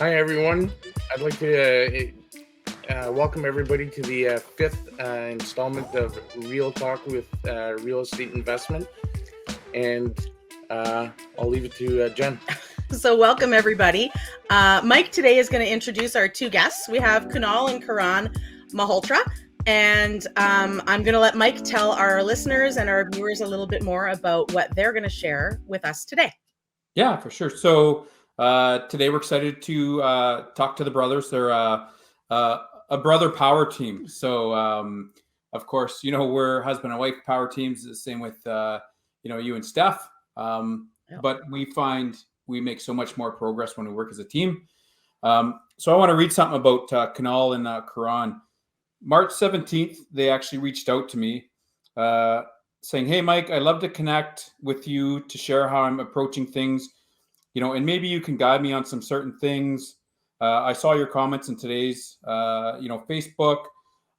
Hi, everyone. I'd like to welcome everybody to the fifth installment of Real Talk with Real Estate Investment. And I'll leave it to Jen. So welcome, everybody. Mike today is going to introduce our two guests. We have Kunal and Karan Malhotra. And I'm going to let Mike tell our listeners and our viewers a little bit more about what they're going to share with us today. Yeah, for sure. So today we're excited to talk to the brothers. They're a brother power team. So of course, we're husband and wife power teams. The same with you and Steff. But we find we make so much more progress when we work as a team. So I want to read something about Kunal and Karan. March 17th, they actually reached out to me saying, "Hey, Mike, I'd love to connect with you to share how I'm approaching things, and maybe you can guide me on some certain things. I saw your comments in today's, Facebook.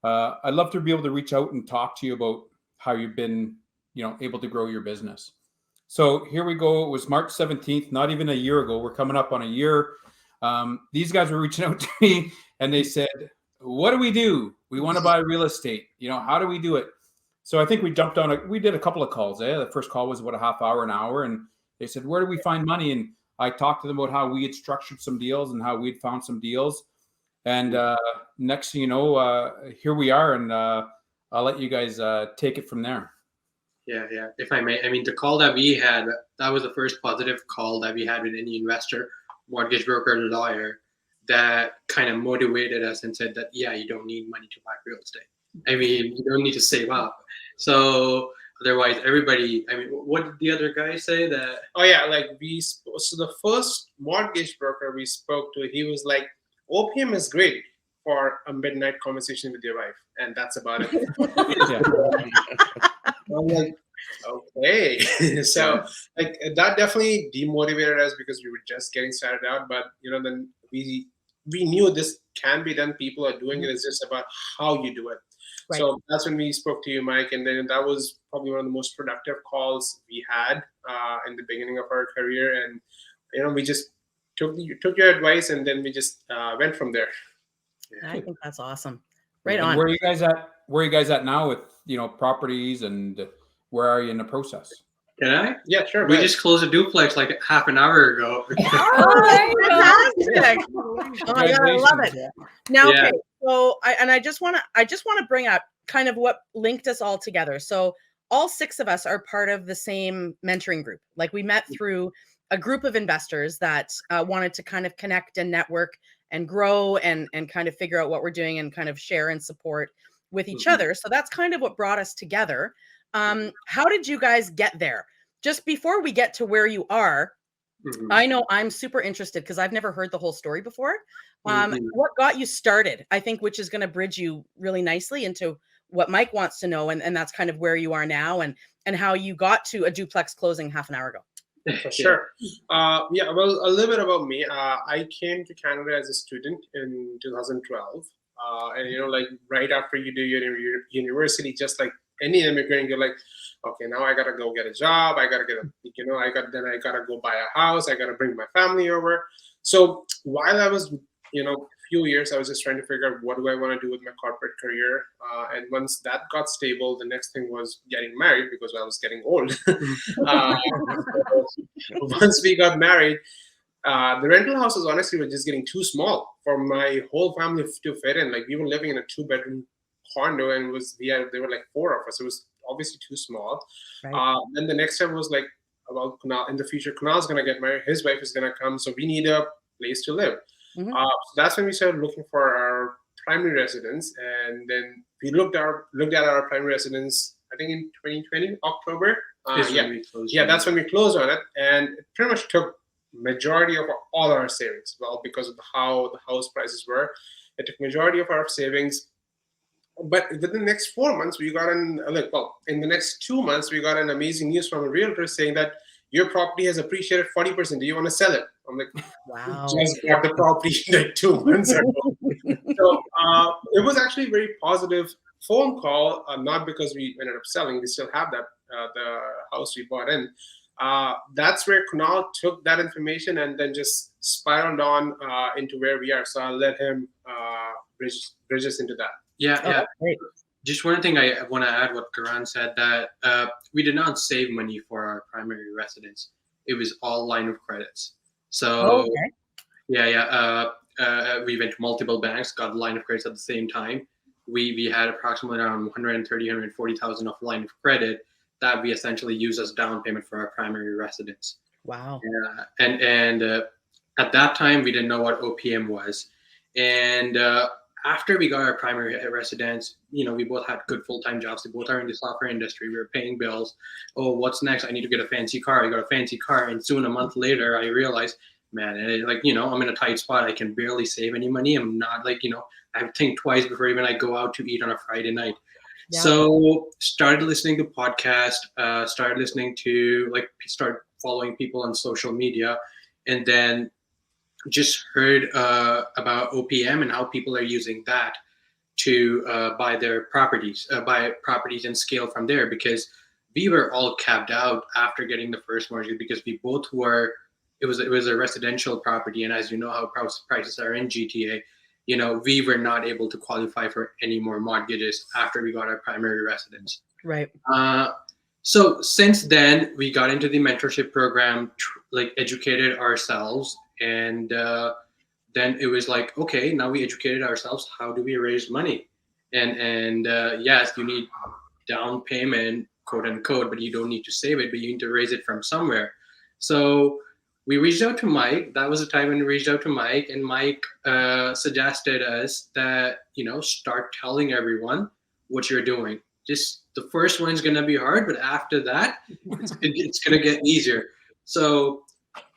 I'd love to be able to reach out and talk to you about how you've been, able to grow your business." So here we go. It was March 17th, not even a year ago. We're coming up on a year. These guys were reaching out to me and they said, "What do we do? We want to buy real estate. How do we do it?" So I think we jumped on we did a couple of calls. The first call was about a half hour, an hour. And they said, "Where do we find money?" And I talked to them about how we had structured some deals and how we'd found some deals. And next thing you know, here we are. And I'll let you guys take it from there. Yeah. If I may, the call that we had, that was the first positive call that we had with any investor, mortgage broker, lawyer, that kind of motivated us and said that, yeah, you don't need money to buy real estate. You don't need to save up. So otherwise, everybody, what did the other guy say that? Oh yeah, so the first mortgage broker we spoke to, he was like, "OPM is great for a midnight conversation with your wife, and that's about it." I'm like, okay. So that definitely demotivated us because we were just getting started out. But then we knew this can be done. People are doing it. It's just about how you do it. Right. So that's when we spoke to you, Mike, and then that was probably one of the most productive calls we had in the beginning of our career. And we just took your advice, and then we just went from there. I think that's awesome. Right on. Where are you guys at now with properties, and where are you in the process? Can I? Yeah, sure. We just closed a duplex like half an hour ago. Oh, fantastic! Oh my God, I love it. Now, okay. So I just want to bring up kind of what linked us all together. So all six of us are part of the same mentoring group. Like, we met through a group of investors that wanted to kind of connect and network and grow and kind of figure out what we're doing and kind of share and support with each other. So that's kind of what brought us together. How did you guys get there? Just before we get to where you are, I know I'm super interested because I've never heard the whole story before. What got you started, I think, which is going to bridge you really nicely into what Mike wants to know. And that's kind of where you are now and how you got to a duplex closing half an hour ago. For sure. Well, a little bit about me. I came to Canada as a student in 2012. And right after you do your university, just like any immigrant, you're like, okay, now I gotta go get a job. I gotta I gotta go buy a house. I gotta bring my family over. So while I was, few years, I was just trying to figure out what do I want to do with my corporate career. And once that got stable, the next thing was getting married because I was getting old. Once we got married, the rental houses honestly were just getting too small for my whole family to fit in. Like, we were living in a 2-bedroom condo, and there were like 4 of us. It was obviously too small. Right. Then the next step was like, well, Kunal, in the future, Kunal's gonna get married. His wife is gonna come, so we need a place to live. So that's when we started looking for our primary residence, and then we looked at our primary residence, I think in 2020 October. That's when we closed on it, and it pretty much took majority of all our savings. Well, because of how the house prices were, it took majority of our savings. But within the next 4 months, in the next 2 months, we got an amazing news from a realtor saying that your property has appreciated 40%. Do you want to sell it? I'm like, wow. Just got the property like 2 months ago. So it was actually a very positive phone call, not because we ended up selling. We still have that the house we bought in. That's where Kunal took that information and then just spiraled on into where we are. So I'll let him bridge us into that. Yeah. Great. Just one thing I want to add what Karan said, that we did not save money for our primary residence. It was all line of credits. So we went to multiple banks, got line of credits at the same time. We had approximately around 140,000 of line of credit that we essentially used as down payment for our primary residence. Wow. And at that time, we didn't know what OPM was. And after we got our primary residence, we both had good full-time jobs. We both are in the software industry. We were paying bills. Oh, what's next? I need to get a fancy car. I got a fancy car. And soon, a month later, I realized, man, I'm in a tight spot. I can barely save any money. I'm not I have to think twice before even I go out to eat on a Friday night. Yeah. So started listening to podcasts, start following people on social media, and then just heard about OPM and how people are using that to buy properties and scale from there, because we were all capped out after getting the first mortgage, because we both were, it was a residential property. And as you know how prices are in GTA, we were not able to qualify for any more mortgages after we got our primary residence. Right. So since then, we got into the mentorship program, educated ourselves. And then it was like, okay, now we educated ourselves. How do we raise money? And yes, you need down payment, quote unquote, but you don't need to save it, but you need to raise it from somewhere. So we reached out to Mike. That was the time when we reached out to Mike, and Mike suggested us that, start telling everyone what you're doing. Just the first one's going to be hard, but after that, it's going to get easier. So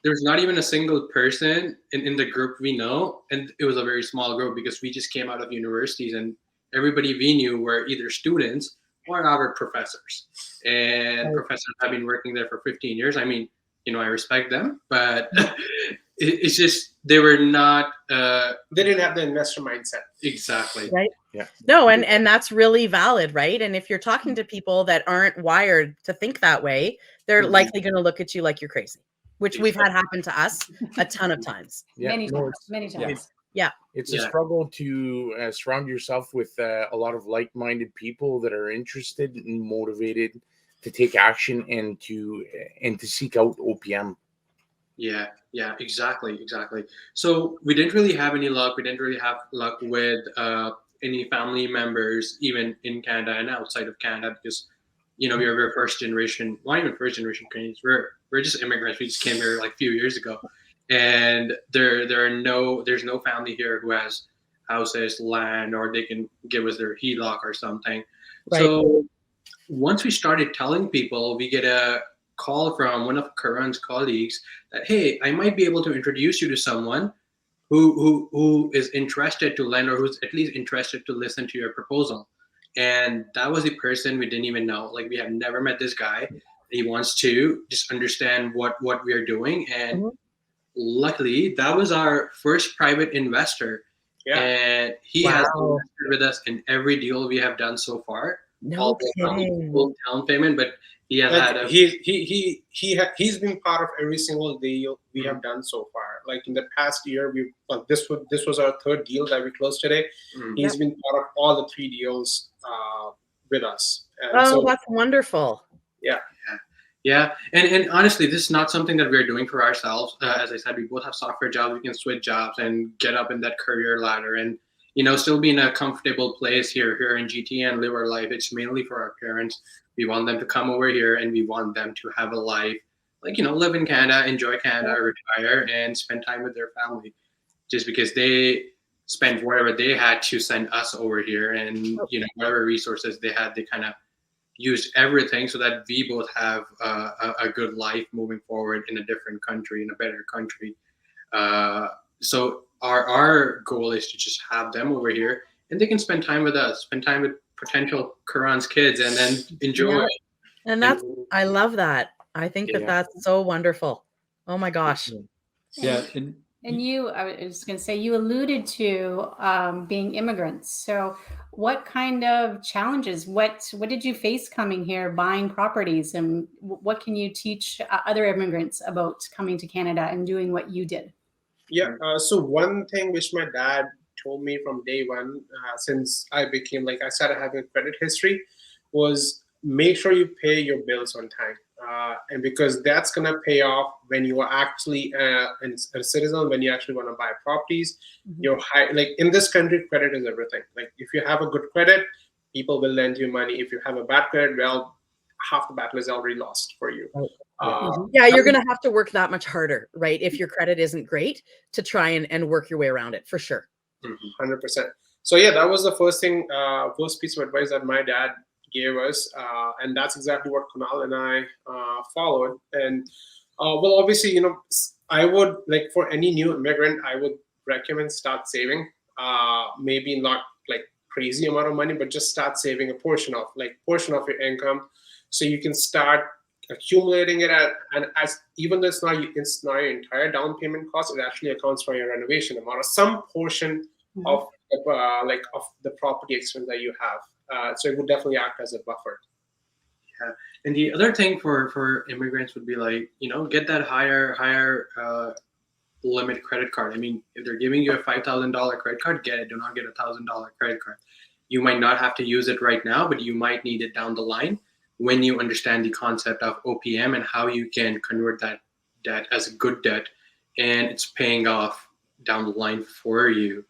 there's not even a single person in the group we know. And it was a very small group because we just came out of universities, and everybody we knew were either students or our professors. And professors have been working there for 15 years. I mean, I respect them, but it's just, they were not... they didn't have the investor mindset. Exactly. Right. Yeah. No, and that's really valid, right? And if you're talking to people that aren't wired to think that way, they're likely going to look at you like you're crazy, which we've had happen to us a ton of times. Yeah, many times. Yeah. It's a struggle to surround yourself with a lot of like-minded people that are interested and motivated to take action and to seek out OPM. Yeah, exactly. So we didn't really have any luck. We didn't really have luck with any family members, even in Canada and outside of Canada, because we were first generation. Not even first generation Canadians. We're just immigrants. We just came here like a few years ago, and there's no family here who has houses, land, or they can give us their HELOC or something. Right. So once we started telling people, we get a call from one of Karan's colleagues that, hey, I might be able to introduce you to someone who is interested to lend, or who's at least interested to listen to your proposal. And that was the person we didn't even know. Like, we have never met this guy. He wants to just understand what we are doing. And luckily, that was our first private investor. Yeah. And he has invested with us in every deal we have done so far. No kidding. Full down payment, but he has had he's been part of every single deal we have done so far. Like in the past year, this was our third deal that we closed today. He's been part of all the 3 deals with us. And that's wonderful. Yeah. And honestly, this is not something that we're doing for ourselves. As I said, we both have software jobs. We can switch jobs and get up in that career ladder and still be in a comfortable place here in GTA and live our life. It's mainly for our parents. We want them to come over here, and we want them to have a life, live in Canada, enjoy Canada, retire, and spend time with their family. Just because they spent whatever they had to send us over here, and whatever resources they had, they kind of used everything so that we both have a good life moving forward in a different country, in a better country. So our goal is to just have them over here, and they can spend time with us, spend time with potential Karan's kids, and then enjoy. Yeah. And I love that. I think that's so wonderful. Oh my gosh. Yeah. And And I was going to say, you alluded to being immigrants. So what kind of challenges, what did you face coming here, buying properties, and what can you teach other immigrants about coming to Canada and doing what you did? Yeah. So one thing which my dad told me from day one, since I started having a credit history, was make sure you pay your bills on time. And because that's going to pay off when you are actually a citizen, when you actually want to buy properties. You're in this country, credit is everything. Like if you have a good credit, people will lend you money. If you have a bad credit, well, half the battle is already lost for you. You're going to have to work that much harder, right? If your credit isn't great, to try and work your way around it, for sure. 100%. So yeah, that was the first piece of advice that my dad gave us, and that's exactly what Kunal and I followed. And well, obviously, I would for any new immigrant, I would recommend start saving. Maybe not like crazy amount of money, but just start saving a portion of your income, so you can start accumulating it and as even though it's not your entire down payment cost, it actually accounts for your renovation amount or some portion of the property expense that you have. So it would definitely act as a buffer. Yeah, and the other thing for immigrants would be get that higher limit credit card. I mean, if they're giving you a $5,000 credit card, get it. Do not get a $1,000 credit card. You might not have to use it right now, but you might need it down the line when you understand the concept of OPM and how you can convert that debt as a good debt, and it's paying off down the line for you.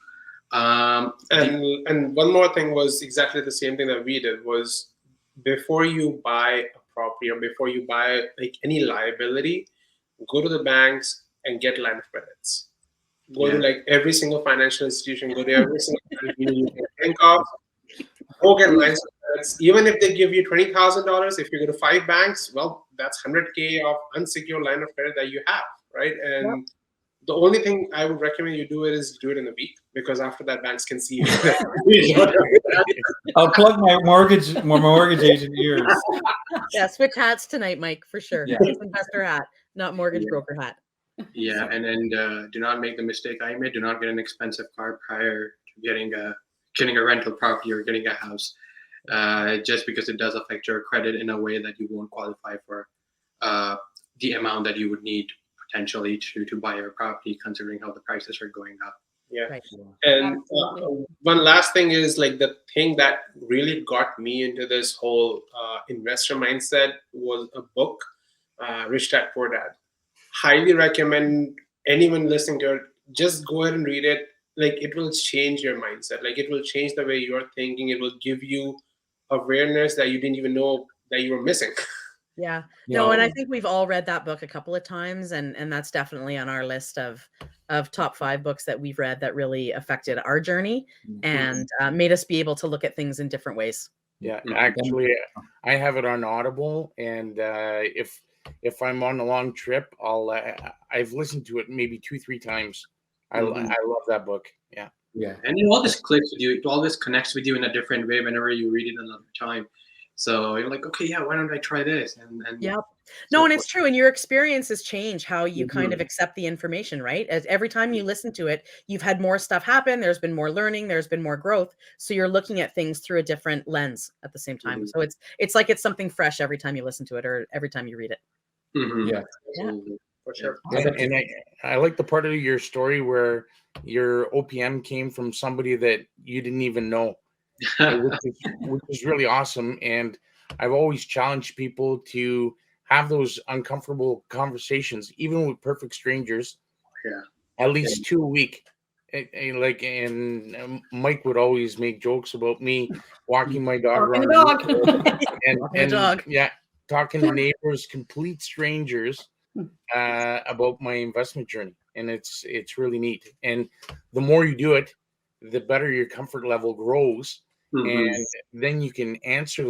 And one more thing was exactly the same thing that we did was before you buy a property or before you buy any liability, go to the banks and get line of credits. Go to every single financial institution, go to every single institution you can think of, go get lines of credits. Even if they give you $20,000, if you go to 5 banks, well, that's $100K of unsecured line of credit that you have, right? And the only thing I would recommend you do is do it in a week, because after that, banks can see you. I'll plug my mortgage agent ears. Yeah, switch hats tonight, Mike, for sure. Yeah. It's investor hat, not mortgage broker hat. Yeah, and do not make the mistake I made. Do not get an expensive car prior to getting a rental property or getting a house, just because it does affect your credit in a way that you won't qualify for the amount that you would need potentially to buy your property, considering how the prices are going up. Yeah. Right. And one last thing is the thing that really got me into this whole investor mindset was a book, Rich Dad Poor Dad. Highly recommend anyone listening to it, just go ahead and read it. It will change your mindset. It will change the way you're thinking. It will give you awareness that you didn't even know that you were missing. Yeah. No, and I think we've all read that book a couple of times, and that's definitely on our list of top 5 books that we've read that really affected our journey and made us be able to look at things in different ways. Yeah, actually, I have it on Audible, and if I'm on a long trip, I've listened to it maybe 2-3 times. I love that book. Yeah. Yeah. And all this clicks with you. All this connects with you in a different way whenever you read it another time. So you're like, okay, yeah, why don't I try this? And yeah. No, and it's true. And your experiences change how you kind of accept the information, right? As every time you listen to it, you've had more stuff happen. There's been more learning. There's been more growth. So you're looking at things through a different lens at the same time. So it's like it's something fresh every time you listen to it or every time you read it. Yeah. For sure. And I like the part of your story where your OPM came from somebody that you didn't even know, which is really awesome. And I've always challenged people to have those uncomfortable conversations, even with perfect strangers. Yeah. At least 2 a week. And Mike would always make jokes about me walking my dog around. And talking to neighbors, complete strangers, about my investment journey. And it's really neat. And the more you do it, the better your comfort level grows. And then you can answer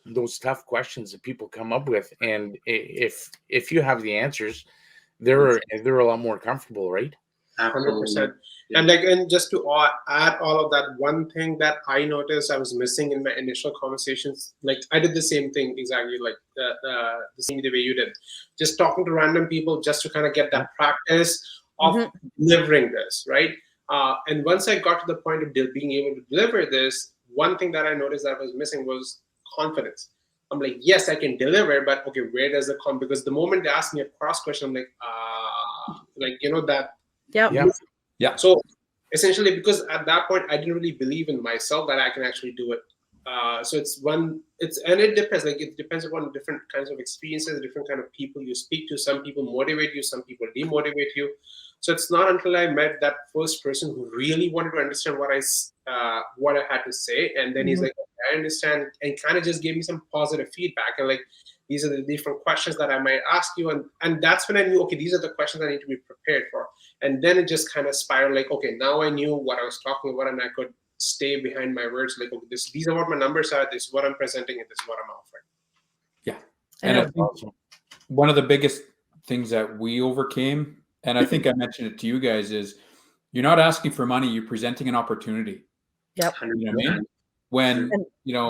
those tough questions that people come up with. And if you have the answers, they're a lot more comfortable, right? 100%. And just to add all of that, one thing that I noticed I was missing in my initial conversations, I did the same thing exactly, the same way you did, just talking to random people just to kind of get that practice of delivering this, right? And once I got to the point of being able to deliver this, one thing that I noticed that was missing was confidence. I'm like, yes, I can deliver, but okay, where does it come? Because the moment they ask me a cross question, I'm like, that. Yeah. So essentially, because at that point, I didn't really believe in myself that I can actually do it. So and it depends. Like, it depends upon different kinds of experiences, different kind of people you speak to. Some people motivate you, some people demotivate you. So it's not until I met that first person who really wanted to understand what I had to say, and then he's like, okay, I understand, and kind of just gave me some positive feedback, and like, these are the different questions that I might ask you, and that's when I knew, okay, these are the questions I need to be prepared for. And then it just kind of spiraled, like, okay, now I knew what I was talking about, and I could stay behind my words, like, okay, these are what my numbers are, this is what I'm presenting, and this is what I'm offering. Yeah. And I think one of the biggest things that we overcame, and I think I mentioned it to you guys, is you're not asking for money, you're presenting an opportunity. Yep. You know what I mean? When,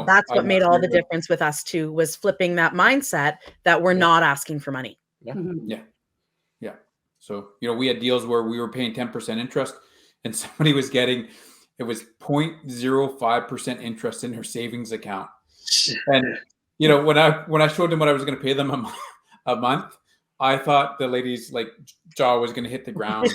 that's what made all the difference with us too, was flipping that mindset that we're not asking for money. Yeah. So, we had deals where we were paying 10% interest and somebody was getting, it was 0.05% interest in their savings account. And, when I showed them what I was going to pay them a month, I thought the lady's like jaw was going to hit the ground.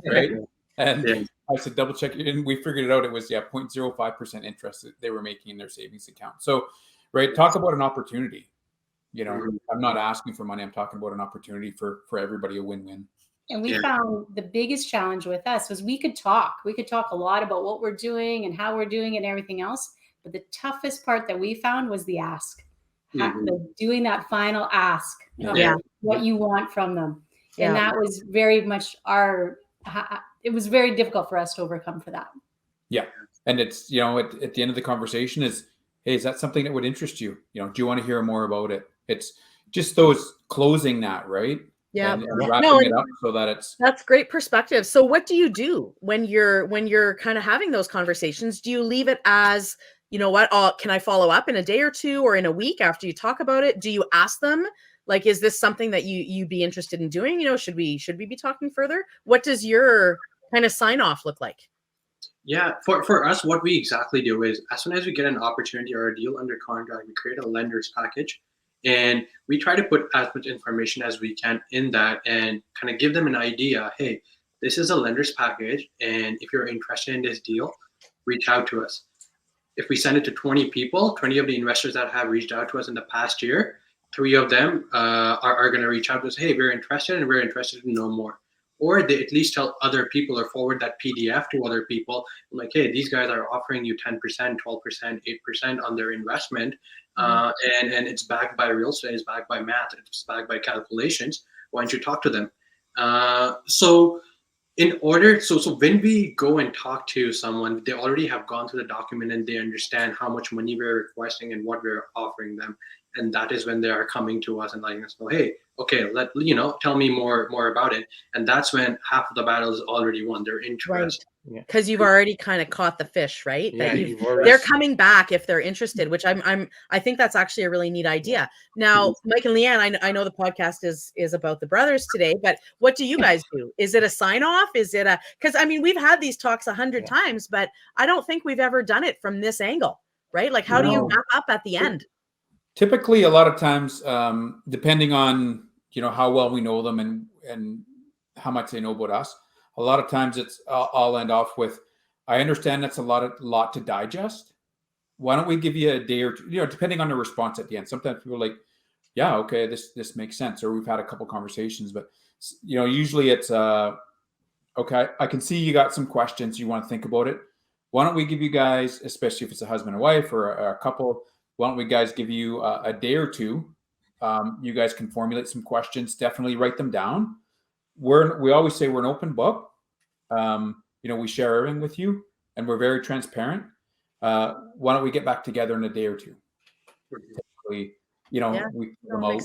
Right. And I said, double check it. And we figured it out. It was 0.05% interest that they were making in their savings account. So, right. Talk about an opportunity. I'm not asking for money. I'm talking about an opportunity for everybody, a win-win. And we found the biggest challenge with us was we could talk. We could talk a lot about what we're doing and how we're doing it and everything else. But the toughest part that we found was the ask. Doing that final ask of what you want from them. And that was very much it was very difficult for us to overcome for that. Yeah. And it's, at the end of the conversation is, hey, is that something that would interest you? Do you want to hear more about it? It's just those closing that, right? Yeah. And wrapping it up so that that's great perspective. So what do you do when you're kind of having those conversations? Do you leave it as, can I follow up in a day or two or in a week after you talk about it? Do you ask them, like, is this something that you'd be interested in doing? Should we be talking further? What does your kind of sign off look like? Yeah, for us, what we exactly do is, as soon as we get an opportunity or a deal under contract, we create a lender's package, and we try to put as much information as we can in that and kind of give them an idea. Hey, this is a lender's package, and if you're interested in this deal, reach out to us. If we send it to 20 people, 20 of the investors that have reached out to us in the past year, 3 of them are going to reach out to us. Hey, we're interested to know more. Or they at least tell other people or forward that PDF to other people. Like, hey, these guys are offering you 10%, 12%, 8% on their investment. And it's backed by real estate, it's backed by math, it's backed by calculations. Why don't you talk to them? So when we go and talk to someone, they already have gone through the document and they understand how much money we're requesting and what we're offering them. And that is when they are coming to us and letting us know, hey, okay, tell me more about it. And that's when half of the battle is already won. They're interested. Because you've already kind of caught the fish, right? Yeah, they're coming back if they're interested, which I think that's actually a really neat idea. Now, Mike and Leanne, I know the podcast is about the brothers today, but what do you guys do? Is it a sign off? Is it because we've had these talks 100 times, but I don't think we've ever done it from this angle, right? Like, how do you wrap up at the end? Typically, a lot of times, depending on how well we know them and how much they know about us, a lot of times I'll end off with, I understand that's a lot to digest. Why don't we give you a day or two, depending on the response at the end. Sometimes people are like, yeah, okay, this makes sense. Or we've had a couple conversations, but usually it's okay, I can see you got some questions, you want to think about it. Why don't we give you guys, especially if it's a husband and wife or a couple, why don't we guys give you a day or two? You guys can formulate some questions, definitely write them down. We always say we're an open book. We share everything with you and we're very transparent. Why don't we get back together in a day or two? Typically, we fill them out.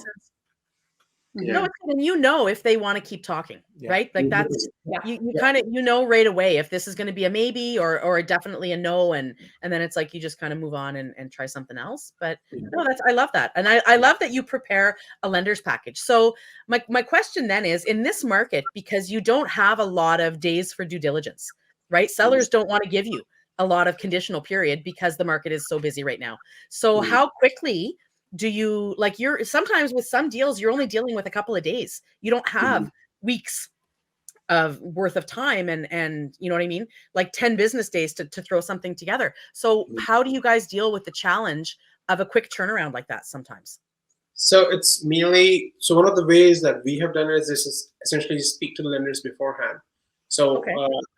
No, it's good. And you know if they want to keep talking, right? Like that's you kind of right away if this is going to be a maybe or definitely a no, and then it's like you just kind of move on and try something else. But no, I love that, and I love that you prepare a lender's package. So my question then is, in this market, because you don't have a lot of days for due diligence, right? Sellers don't want to give you a lot of conditional period because the market is so busy right now. So how quickly do you, like, you're sometimes with some deals, you're only dealing with a couple of days. You don't have weeks of worth of time and you know what I mean? Like 10 business days to throw something together. So how do you guys deal with the challenge of a quick turnaround like that sometimes? So it's mainly, so one of the ways that we have done is essentially speak to the lenders beforehand. So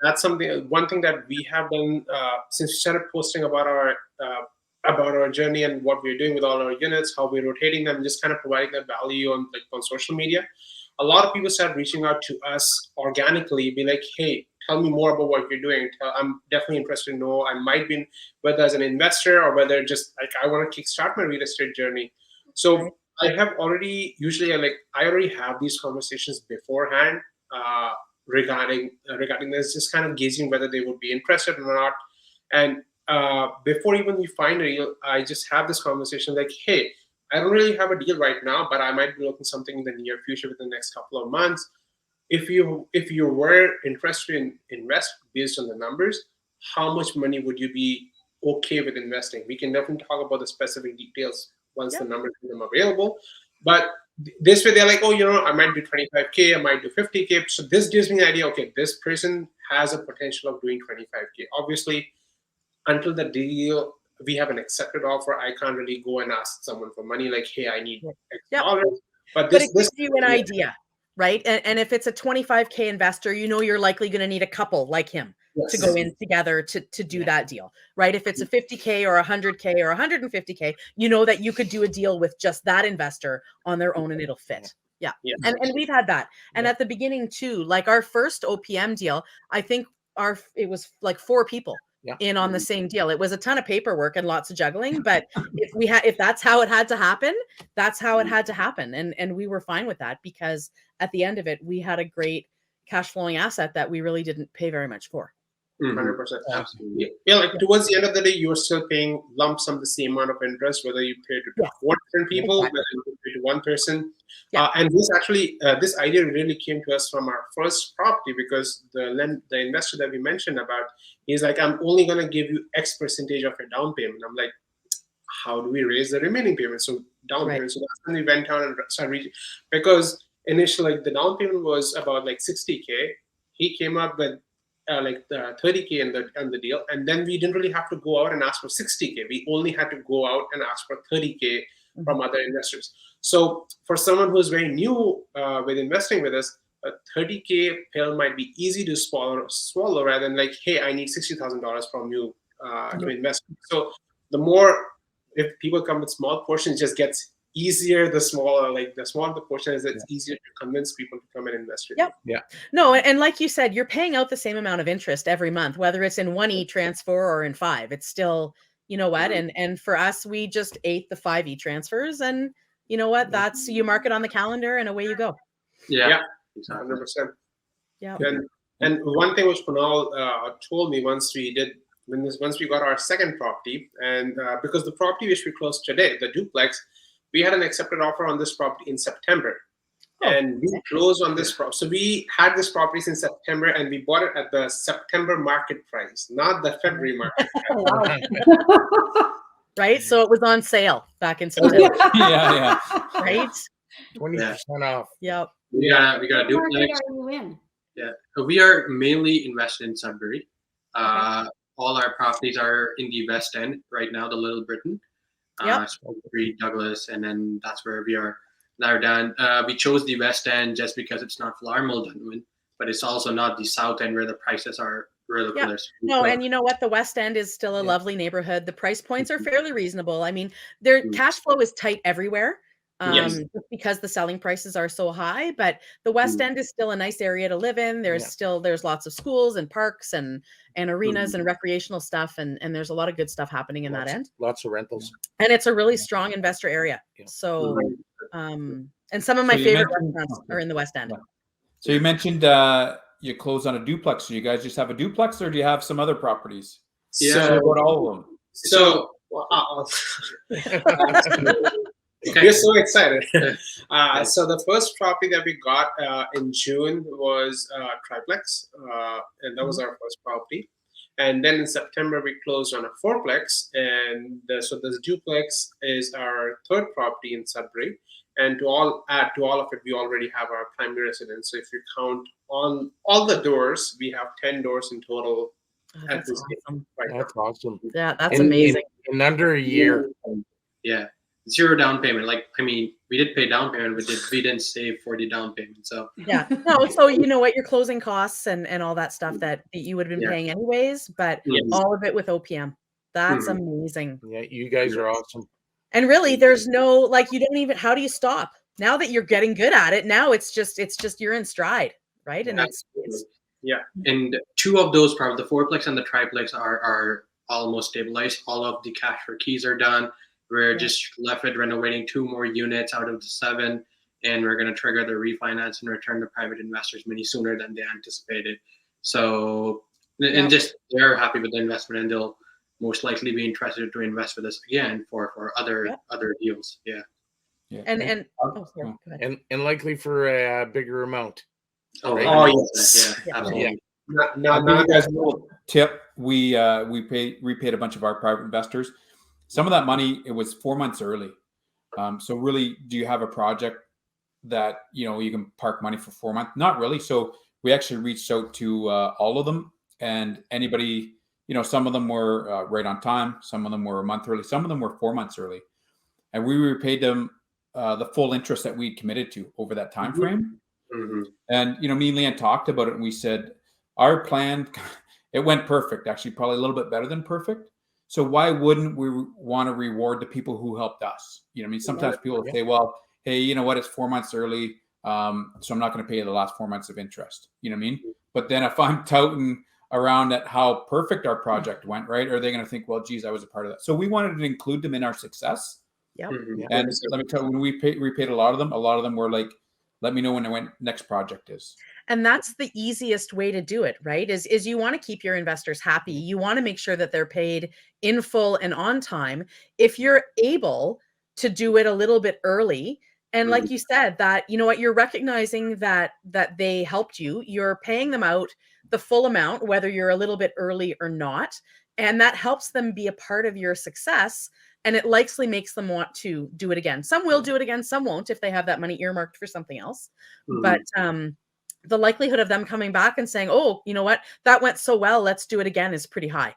that's one thing that we have done since we started posting about our journey and what we're doing with all our units, how we're rotating them, just kind of providing that value on social media. A lot of people start reaching out to us organically, be like, hey, tell me more about what you're doing. I'm definitely interested to know. I might be, whether as an investor or whether just like I want to kickstart my real estate journey. So I have already, usually I already have these conversations beforehand regarding this, just kind of gauging whether they would be interested or not. And before even we find a deal, I just have this conversation like, hey, I don't really have a deal right now, but I might be looking something in the near future within the next couple of months. If you were interested in invest based on the numbers, how much money would you be okay with investing? We can definitely talk about the specific details once the numbers become available. But this way they're like, oh, I might do 25K, I might do 50K. So this gives me an idea, okay, this person has a potential of doing 25K. Obviously, until the deal, we have an accepted offer, I can't really go and ask someone for money like, hey, I need X dollars. But it gives you an idea, right? And if it's a 25K investor, you're likely going to need a couple like him to go in together to do that deal, right? If it's a 50K or 100K or 150K, that you could do a deal with just that investor on their own and it'll fit. And we've had that. And at the beginning too, like our first OPM deal, I think it was like 4 people in on the same deal. It was a ton of paperwork and lots of juggling, but if that's how it had to happen, that's how it had to happen. And we were fine with that because at the end of it, we had a great cash flowing asset that we really didn't pay very much for. 100%. Absolutely. Yeah, like towards the end of the day, you're still paying lump sum the same amount of interest, whether you pay to 4 different people, whether you pay to one person. And this idea really came to us from our first property because the investor that we mentioned about, he's like, I'm only going to give you X percentage of your down payment. I'm like, how do we raise the remaining payment? So down payment. So that's when we went down and started reaching, because initially the down payment was about like 60K. He came up with like 30K in the deal, and then we didn't really have to go out and ask for 60K. We only had to go out and ask for 30K from other investors. So for someone who's very new with investing with us, a 30K pill might be easy to swallow rather than like, hey, I need $60,000 from you to invest. So the more, if people come with small portions, it just gets easier. The smaller the portion is, it's easier to convince people to come and invest. No, and like you said, you're paying out the same amount of interest every month, whether it's in 1 e-transfer or in 5. It's still, and for us, we just ate the 5 e-transfers, and you know what? That's, you mark it on the calendar and away you go. 100%. And one thing which Kunal told me once we got our second property, and because the property which we closed today, the duplex, we had an accepted offer on this property in September, and we closed on this property. So we had this property since September, and we bought it at the September market price, not the February market price. Right? So it was on sale back in September. Right? 20% off. Yep. We got a duplex. What market are you in? We are mainly invested in Sudbury. All our properties are in the West End right now, the Little Britain. Sudbury, Douglas, and then that's where we are now down. We chose the West End just because it's not Larmel Dunwin, but it's also not the South End where the prices are ridiculous. No, and you know what? The West End is still a lovely neighborhood. The price points are fairly reasonable. I mean, their cash flow is tight everywhere. Just because the selling prices are so high, but the West End is still a nice area to live in. There's lots of schools and parks and arenas and recreational stuff, and there's a lot of good stuff happening in that end. Lots of rentals, and it's a really strong investor area. So And some of my So you favorite mentioned- restaurants are in the West End. Yeah. So you mentioned you closed on a duplex. So you guys just have a duplex, or do you have some other properties? Yeah. So about all of them. So we're so excited. So the first property that we got in June was triplex, and that was our first property. And then in September we closed on a fourplex, and so this duplex is our third property in Sudbury. And add to all of it, we already have our primary residence. So if you count on all the doors, we have 10 doors in total. That's awesome. That's awesome. Yeah, that's amazing. In under a year. Yeah. 0 down payment. Like, I mean, we did pay down payment, but we didn't save for the down payment. So yeah, no. So you know what, your closing costs and all that stuff that you would have been paying anyways, but all of it with OPM. That's amazing. Yeah, you guys are awesome. And really, there's no, like, you don't even, how do you stop? Now that you're getting good at it, now it's just you're in stride, right? And it's and 2 of those probably, the fourplex and the triplex, are almost stabilized. All of the cash for keys are done. We're just left with renovating 2 more units out of the 7, and we're going to trigger the refinance and return to private investors many sooner than they anticipated. So, and just they're happy with the investment, and they'll most likely be interested to invest with us again for other deals. Yeah. And Oh, sorry, go ahead. And likely for a bigger amount. Oh, Right? yes. Yeah, absolutely. Now, you guys a little tip. We repaid a bunch of our private investors. Some of that money, it was 4 months early. So really, do you have a project that you can park money for 4 months? Not really. So we actually reached out to all of them, and anybody, some of them were right on time, some of them were a month early, some of them were 4 months early, and we repaid them the full interest that we committed to over that time frame. Mm-hmm. And me and Leanne talked about it, and we said our plan, it went perfect. Actually, probably a little bit better than perfect. So why wouldn't we want to reward the people who helped us? Sometimes people say, well, hey, you know what? It's 4 months early. So I'm not going to pay you the last 4 months of interest. You know what I mean? But then if I'm touting around at how perfect our project went, right? Are they going to think, well, geez, I was a part of that. So we wanted to include them in our success. Yep. And let me tell you, when we repaid a lot of them were like, let me know when the next project is. And that's the easiest way to do it, right? Is you want to keep your investors happy. You want to make sure that they're paid in full and on time. If you're able to do it a little bit early, and like you said, that you're recognizing that they helped you, you're paying them out the full amount, whether you're a little bit early or not, and that helps them be a part of your success. And it likely makes them want to do it again. Some will do it again, some won't if they have that money earmarked for something else. But the likelihood of them coming back and saying, oh, you know what, that went so well, let's do it again, is pretty high.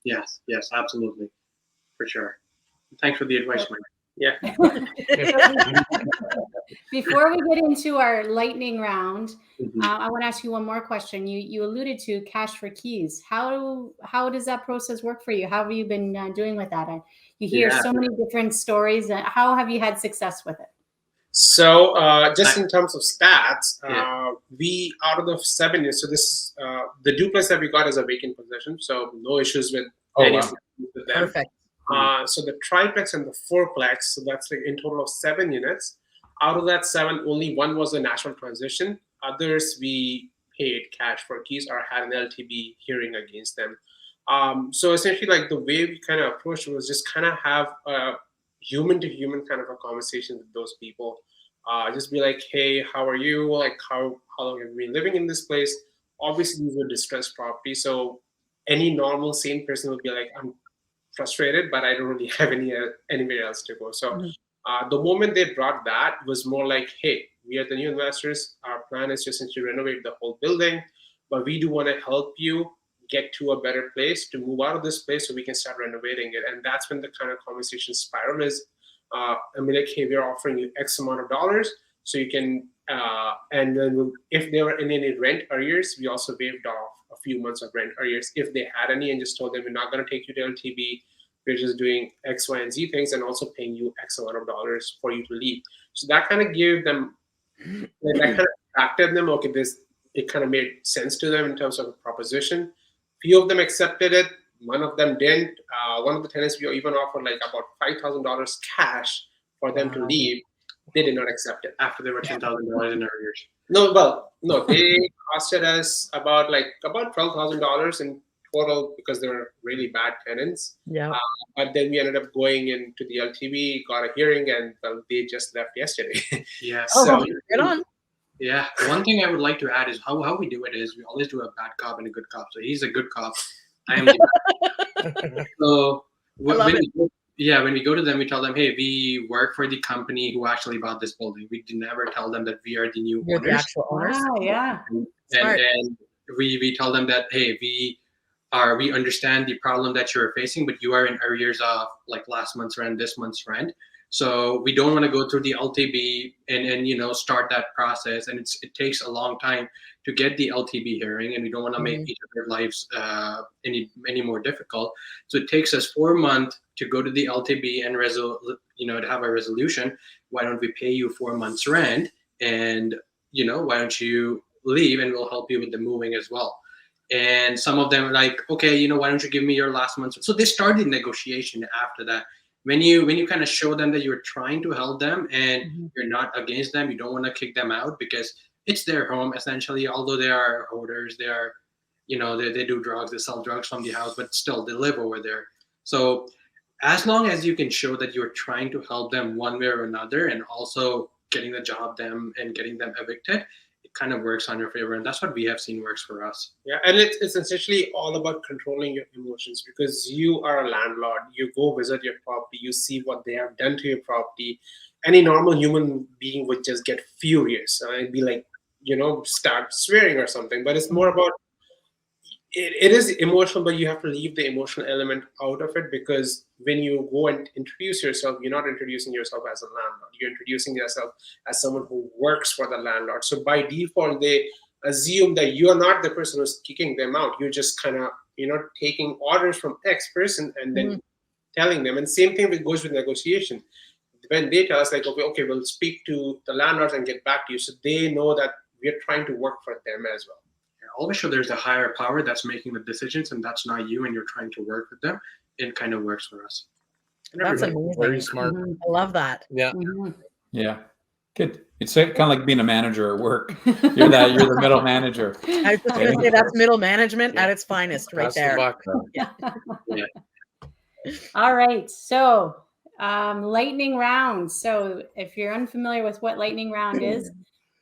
Yes, absolutely. For sure. Thanks for the advice, Mike. Yeah. Before we get into our lightning round, I want to ask you one more question. You alluded to cash for keys. How does that process work for you? How have you been doing with that? You hear so many different stories. How have you had success with it? So just in terms of stats, we, out of the 7 years, so this is the duplex that we got is a vacant possession, so no issues with any of them. Perfect. So the triplex and the fourplex, so that's like in total of 7 units. Out of that 7, only 1 was a natural transition. Others we paid cash for keys or had an LTB hearing against them. So essentially, like, the way we kind of approached it was just kind of have a human to human kind of a conversation with those people. Just be like, hey, how are you? Like, how long have you been living in this place? Obviously, these are distressed properties, so any normal sane person would be like, I'm frustrated, but I don't really have anywhere else to go. So the moment they brought that was more like, hey, we are the new investors. Our plan is just to renovate the whole building, but we do want to help you get to a better place, to move out of this place so we can start renovating it. And that's when the kind of conversation spiral is, I mean, like, hey, we're offering you X amount of dollars so you can, and then if there were any rent arrears, we also waived off a few months of rent arrears if they had any, and just told them, we're not going to take you to LTV. We're just doing X, Y, and Z things and also paying you X amount of dollars for you to leave. So that kind of gave them, that kind of attracted them. Okay, it kind of made sense to them in terms of a proposition. Few of them accepted it. One of them didn't. One of the tenants, we even offered like about $5,000 cash for them to leave. they did not accept it. After there were $10,000 in arrears. No, they costed us about $12,000 in total because they were really bad tenants. Yeah. But then we ended up going into the LTV, got a hearing, and they just left yesterday. Yeah. So get on. Yeah. One thing I would like to add is how we do it is we always do a bad cop and a good cop. So he's a good cop. I am the bad cop. So when we go to them, we tell them, hey, we work for the company who actually bought this building. We never tell them that we are the new You're owners. the actual owners. Wow, yeah. And we tell them that, hey, we understand the problem that you're facing, but you are in arrears of like last month's rent, this month's rent. So we don't want to go through the LTB and start that process. And it takes a long time to get the LTB hearing, and we don't want to make each of their lives any more difficult. So it takes us 4 months to go to the LTB and to have a resolution. Why don't we pay you 4 months rent, and why don't you leave, and we'll help you with the moving as well. And some of them are like, okay, why don't you give me your last month's? So they started negotiation after that. When you kind of show them that you're trying to help them and you're not against them, you don't want to kick them out because it's their home essentially. Although they are hoarders, they are, they do drugs, they sell drugs from the house, but still they live over there. So as long as you can show that you're trying to help them one way or another, and also getting the job done and getting them evicted, it kind of works on your favor. And that's what we have seen works for us. Yeah, and it's essentially all about controlling your emotions, because you are a landlord. You go visit your property, you see what they have done to your property. Any normal human being would just get furious and be like, start swearing or something. But it's more about, it is emotional, but you have to leave the emotional element out of it, because when you go and introduce yourself, you're not introducing yourself as a landlord. You're introducing yourself as someone who works for the landlord. So by default, they assume that you're not the person who's kicking them out. You're just kind of, taking orders from X person and then telling them. And same thing goes with negotiation. When they tell us like, okay, we'll speak to the landlords and get back to you, so they know that we're trying to work for them as well. Always show there's a higher power that's making the decisions, and that's not you, and you're trying to work with them. It kind of works for us. That's amazing. Very smart. I love that. Yeah. Yeah. Good. It's kind of like being a manager at work. You're the middle manager. I was just going to say that's middle management at its finest right there. Yeah. All right. So lightning round. So if you're unfamiliar with what lightning round is,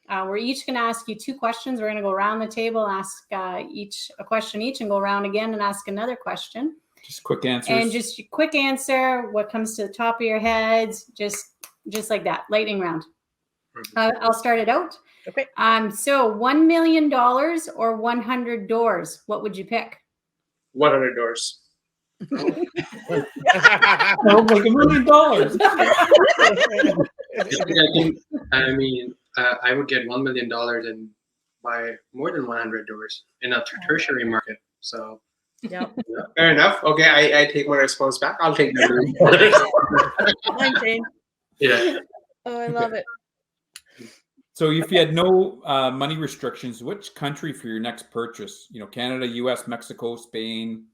we're each going to ask you 2 questions. We're going to go around the table, ask each a question each, and go around again and ask another question. Just quick answers. And just a quick answer, what comes to the top of your heads, just like that, lightning round. I'll start it out. Okay. So $1 million or 100 doors, what would you pick? 100 doors. Like $1 million. I would get $1 million and buy more than 100 doors in a tertiary market. So, yeah. Fair enough. Okay, I take my response back. I'll take that. Mine, Jane. Yeah. Oh, I love it. So if you had no money restrictions, which country for your next purchase? Canada, US, Mexico, Spain?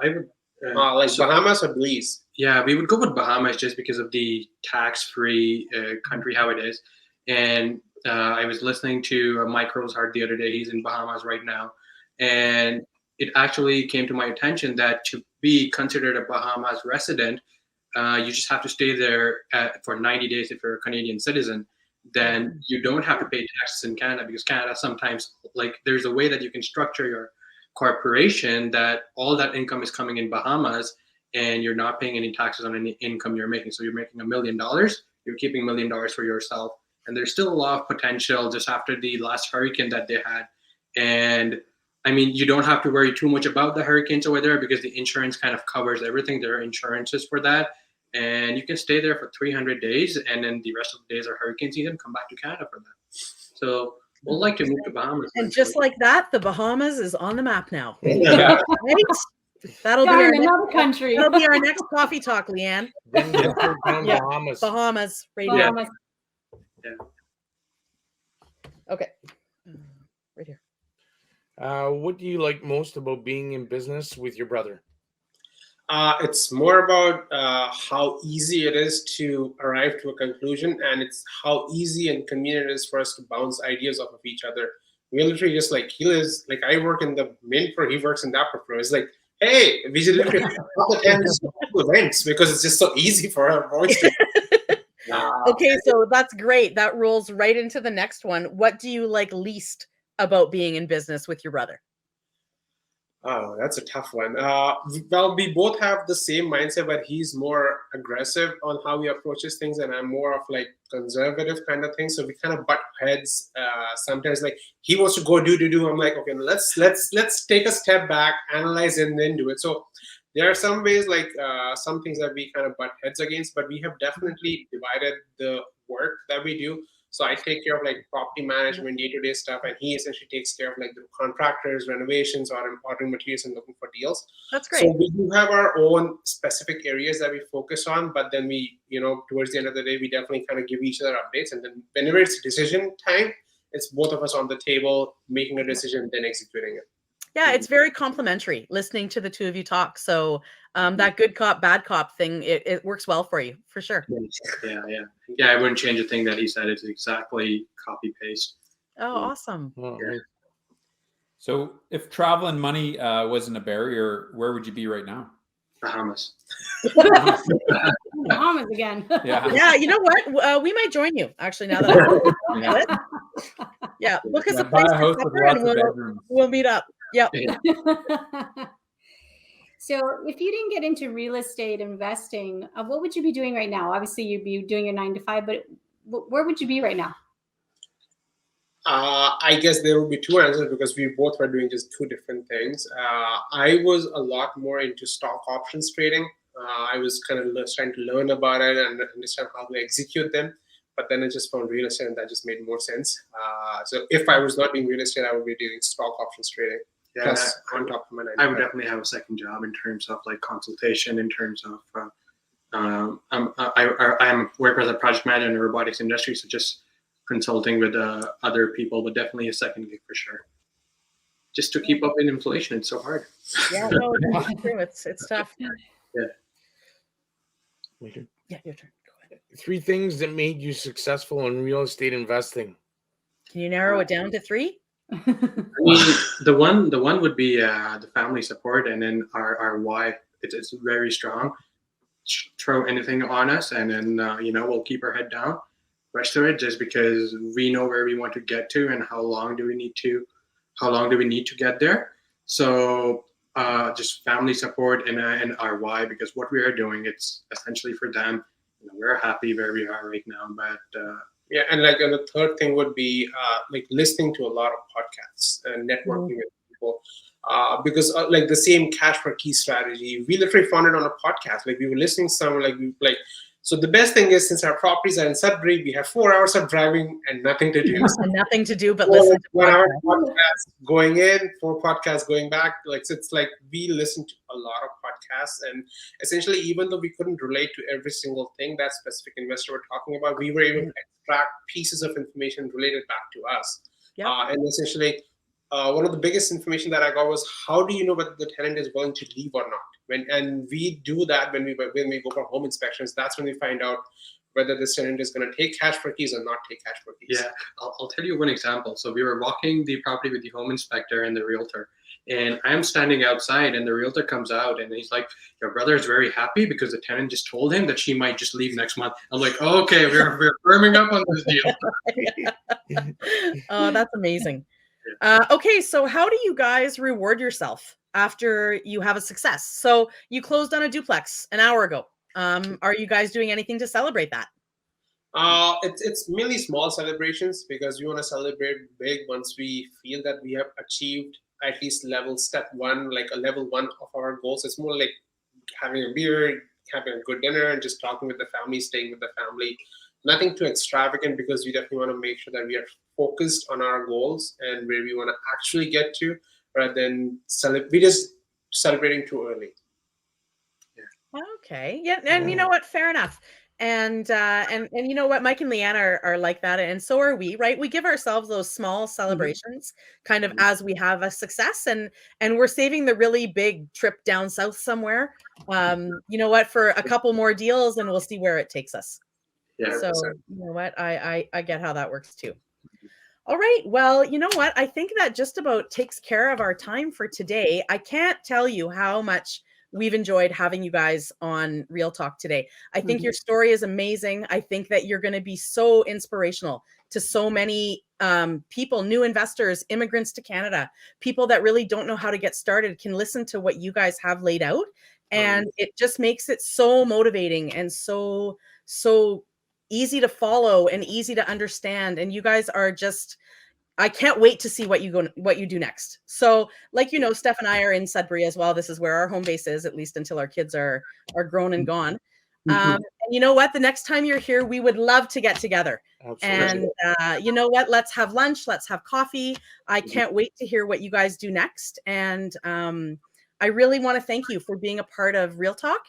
I would Bahamas or Belize? Yeah, we would go with Bahamas just because of the tax-free country, how it is. And I was listening to Mike Rosehart the other day. He's in Bahamas right now. And it actually came to my attention that to be considered a Bahamas resident, you just have to stay there for 90 days if you're a Canadian citizen. Then you don't have to pay taxes in Canada, because Canada sometimes, there's a way that you can structure your corporation that all that income is coming in Bahamas and you're not paying any taxes on any income you're making. So you're making $1 million, you're keeping $1 million for yourself. And there's still a lot of potential just after the last hurricane that they had. And you don't have to worry too much about the hurricanes over there, because the insurance kind of covers everything. There are insurances for that. And you can stay there for 300 days. And then the rest of the days are hurricane season, come back to Canada for that. So we'll like to move to Bahamas. And just like that, the Bahamas is on the map now. Yeah. Right? That'll be another country. That'll be our next coffee talk, Leanne. Bahamas. Bahamas. Right Bahamas. Yeah. Okay. Right here. What do you like most about being in business with your brother? It's more about how easy it is to arrive to a conclusion, and it's how easy and convenient it is for us to bounce ideas off of each other. We literally just like, he lives, like I work in the main floor, he works in that floor. It's like, hey, we should literally all the time just do events because it's just so easy for our voice to. Okay, so that's great. That rolls right into the next one. What do you like least about being in business with your brother? Oh, that's a tough one. Well, we both have the same mindset, but he's more aggressive on how he approaches things, and I'm more of like conservative kind of thing. So we kind of butt heads. Sometimes, like he wants to go do. I'm like, okay, let's take a step back, analyze, and then do it. So there are some ways, like some things that we kind of butt heads against, but we have definitely divided the work that we do. So I take care of like property management, day-to-day stuff, and he essentially takes care of like the contractors, renovations, or ordering materials and looking for deals. That's great. So we do have our own specific areas that we focus on, but then we, towards the end of the day, we definitely kind of give each other updates. And then whenever it's decision time, it's both of us on the table making a decision, then executing it. Yeah, it's very complimentary listening to the two of you talk. So that good cop, bad cop thing, it works well for you, for sure. Yeah, I wouldn't change a thing that he said. It's exactly copy paste. Oh, awesome. Yeah. So if travel and money wasn't a barrier, where would you be right now? Bahamas. Bahamas again. Yeah, you know what? We might join you, actually, now that yeah, look us a place to supper and we'll meet up. Yep. So if you didn't get into real estate investing, what would you be doing right now? Obviously, you'd be doing your 9 to 5, but where would you be right now? I guess there would be two answers because we both were doing just two different things. I was a lot more into stock options trading. I was kind of trying to learn about it and understand how to execute them. But then I just found real estate and that just made more sense. So if I was not doing real estate, I would be doing stock options trading. Yeah, plus on top of my 9 to 5. I would definitely have a second job in terms of like consultation, in terms of I work as a project manager in the robotics industry, so just consulting with other people, but definitely a second gig for sure. Just to keep up with inflation, it's so hard. Yeah, no, it's true. It's tough. Yeah. Yeah, your turn. 3 things that made you successful in real estate investing. Can you narrow it down to 3? I mean, the one would be the family support, and then our why. It's very strong. Throw anything on us, and then we'll keep our head down. Rest of it, just because we know where we want to get to and how long do we need to get there. So just family support and our why, because what we are doing, it's essentially for them. We're happy where we are right now, but yeah, and like the third thing would be like listening to a lot of podcasts and networking with people, because like the same cash per key strategy, we literally found it on a podcast. Like we were listening to someone so the best thing is, since our properties are in Sudbury, we have 4 hours of driving and nothing to do. And nothing to do but listen to 1 hour podcast going in, 4 podcasts going back. Like, so it's like we listen to a lot of podcasts, and essentially, even though we couldn't relate to every single thing that specific investor were talking about, we were able to extract pieces of information related back to us. Yeah. And essentially, one of the biggest information that I got was, how do you know whether the tenant is willing to leave or not? And we do that when we go for home inspections. That's when we find out whether this tenant is going to take cash for keys or not take cash for keys. Yeah, I'll tell you one example. So we were walking the property with the home inspector and the realtor, and I'm standing outside, and the realtor comes out, and he's like, "Your brother is very happy because the tenant just told him that she might just leave next month." I'm like, oh, "Okay, we're firming up on this deal." Oh, that's amazing. Okay, so how do you guys reward yourself after you have a success? So you closed on a duplex an hour ago. Are you guys doing anything to celebrate that? It's mainly small celebrations, because we want to celebrate big once we feel that we have achieved at least step 1, like a level 1 of our goals. It's more like having a beer, having a good dinner, and just talking with the family, staying with the family. Nothing too extravagant, because we definitely want to make sure that we are focused on our goals and where we want to actually get to, rather than we just celebrating too early. Okay. Yeah. And you know what? Fair enough. And you know what, Mike and Leanne are like that, and so are we, right? We give ourselves those small celebrations kind of as we have a success, and we're saving the really big trip down south somewhere, you know what, for a couple more deals, and we'll see where it takes us. Yeah. So you know what, I get how that works too. All right, well, you know what, I think that just about takes care of our time for today. I can't tell you how much we've enjoyed having you guys on Real Talk today. I think your story is amazing. I think that you're going to be so inspirational to so many people, new investors, immigrants to Canada, people that really don't know how to get started can listen to what you guys have laid out. And it just makes it so motivating and so easy to follow and easy to understand. And you guys are just, I can't wait to see what you do next. So, like, you know, Steff and I are in Sudbury as well. This is where our home base is, at least until our kids are grown and gone. And you know what? The next time you're here, we would love to get together. Absolutely. And you know what? Let's have lunch. Let's have coffee. I can't wait to hear what you guys do next. And I really want to thank you for being a part of Real Talk.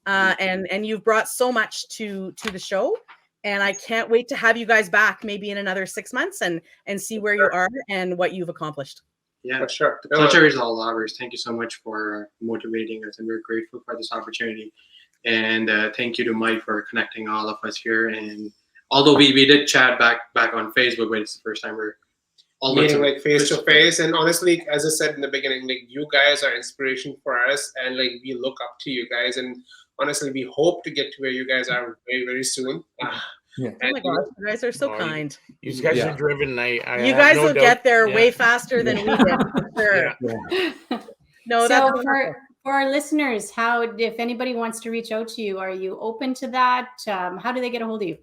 And you've brought so much to the show. And I can't wait to have you guys back maybe in another 6 months and see where you are and what you've accomplished. Yeah, for sure. The pleasure is all ours. Thank you so much for motivating us, and we're grateful for this opportunity. And thank you to Mike for connecting all of us here. And although we did chat back on Facebook, but it's the first time we're all meeting like face to face. And honestly, as I said in the beginning, like, you guys are inspiration for us, and like, we look up to you guys. And honestly, we hope to get to where you guys are very, very soon. Oh my gosh, you guys are so kind. You guys are driven. You guys will get there way faster than we did, for sure. No, so for our listeners, if anybody wants to reach out to you, are you open to that? How do they get a hold of you?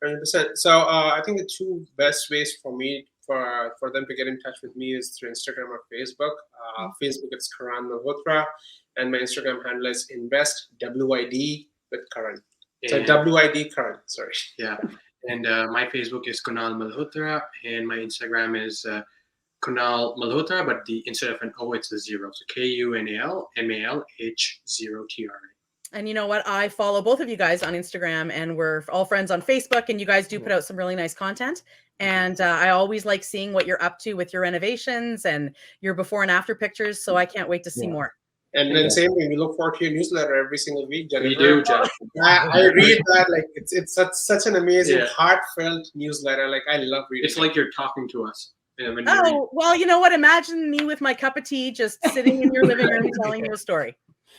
100%. So I think the two best ways for them to get in touch with me is through Instagram or Facebook. Facebook, it's Karan Malhotra, and my Instagram handle is invest WID with Karan. So WID Karan, sorry. Yeah. And my Facebook is Kunal Malhotra, and my Instagram is Kunal Malhotra, but instead of an O, it's a 0. So KUNALMALH0TRA. And you know what? I follow both of you guys on Instagram, and we're all friends on Facebook, and you guys do put out some really nice content. And I always like seeing what you're up to with your renovations and your before and after pictures. So I can't wait to see more. And then same thing, we look forward to your newsletter every single week, Jennifer. We do, Jennifer. I read that, like, it's such an amazing, heartfelt newsletter. Like, I love reading. It's like you're talking to us. Well, you know what? Imagine me with my cup of tea, just sitting in your living room telling you a story.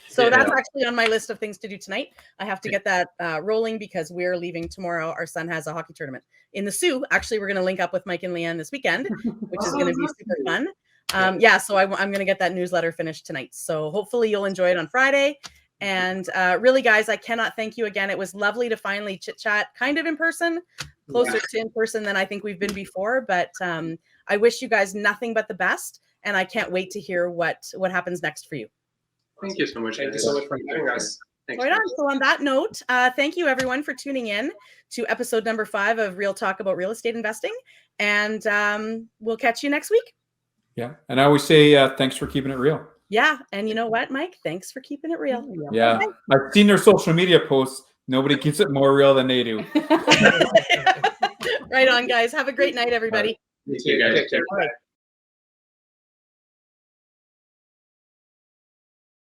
So that's actually on my list of things to do tonight. I have to get that rolling because we're leaving tomorrow. Our son has a hockey tournament in the Sioux. Actually, we're going to link up with Mike and Leanne this weekend, which is going to be super fun. So I'm going to get that newsletter finished tonight. So hopefully you'll enjoy it on Friday. And really, guys, I cannot thank you again. It was lovely to finally chit chat kind of in person, closer to in person than I think we've been before. But I wish you guys nothing but the best. And I can't wait to hear what happens next for you. Thank you so much. Thank you so much for having us. Right on. So on that note, thank you everyone for tuning in to episode number 5 of Real Talk about real estate investing. And we'll catch you next week. Yeah. And I always say, thanks for keeping it real. Yeah. And you know what, Mike? Thanks for keeping it real. Yeah. Okay. I've seen their social media posts. Nobody keeps it more real than they do. Right on, guys. Have a great night, everybody. You too, guys. All right.